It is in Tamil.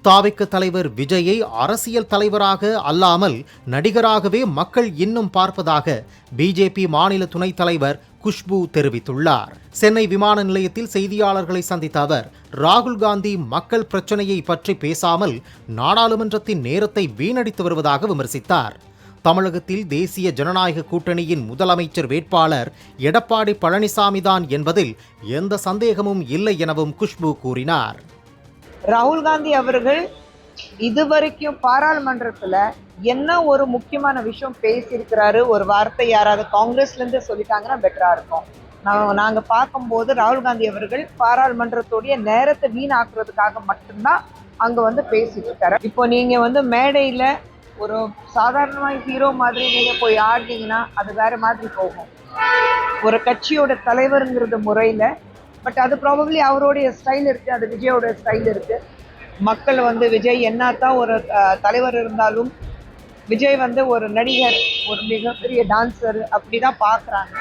தாவிக தலைவர் விஜயை அரசியல் தலைவராக அல்லாமல் நடிகராகவே மக்கள் இன்னும் பார்ப்பதாக பிஜேபி மாநில துணைத் தலைவர் குஷ்பு தெரிவித்துள்ளார். சென்னை விமான நிலையத்தில் செய்தியாளர்களை சந்தித்த அவர், ராகுல் காந்தி மக்கள் பிரச்சனையை பற்றி பேசாமல் நாடாளுமன்றத்தின் நேரத்தை வீணடித்து வருவதாக விமர்சித்தார். தமிழகத்தில் தேசிய ஜனநாயக கூட்டணியின் முதலமைச்சர் வேட்பாளர் எடப்பாடி பழனிசாமிதான் என்பதில் எந்த சந்தேகமும் இல்லை எனவும் குஷ்பு கூறினார். ராகுல் காந்தி அவர்கள் இதுவரைக்கும் பாராளுமன்றத்துல என்ன ஒரு முக்கியமான விஷயம் பேசியிருக்கிறாரு, ஒரு வார்த்தை யாராவது காங்கிரஸ்ல இருந்து சொல்லிட்டாங்கன்னா பெட்டரா இருக்கும். நாங்க பார்க்கும்போது ராகுல் காந்தி அவர்கள் பாராளுமன்றத்துடைய நேரத்தை வீணாக்குறதுக்காக மட்டும்தான் அங்க பேசிட்டு இருக்காரு. இப்போ நீங்க மேடையில ஒரு சாதாரண ஹீரோ மாதிரி நீங்க போய் ஆடினீங்கன்னா அது வேற மாதிரி போகும். ஒரு கட்சியோட தலைவருங்கிறது முறையில, பட் அது ப்ராபப்ளி அவருடைய ஸ்டைல் இருக்கு, அது விஜயோட ஸ்டைல் இருக்கு. மக்கள் விஜய் என்னத்தான் ஒரு தலைவர் இருந்தாலும் விஜய் ஒரு நடிகர், ஒரு மிகப்பெரிய டான்சர் அப்படிதான் பாக்குறாங்க.